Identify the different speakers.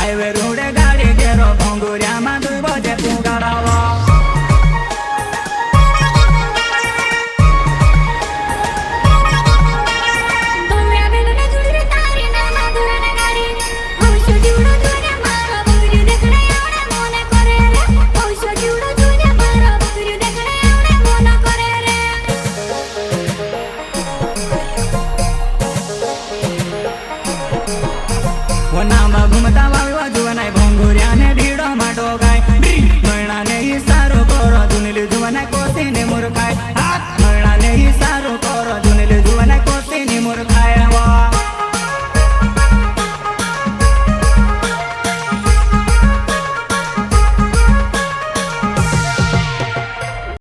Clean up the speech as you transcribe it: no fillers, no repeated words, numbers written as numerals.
Speaker 1: highway road गाड़ी गेरो भंगुरिया में 2 बजे पुगाड़ावा घूमता बाबा जुआ नहीं भंगुरिया ने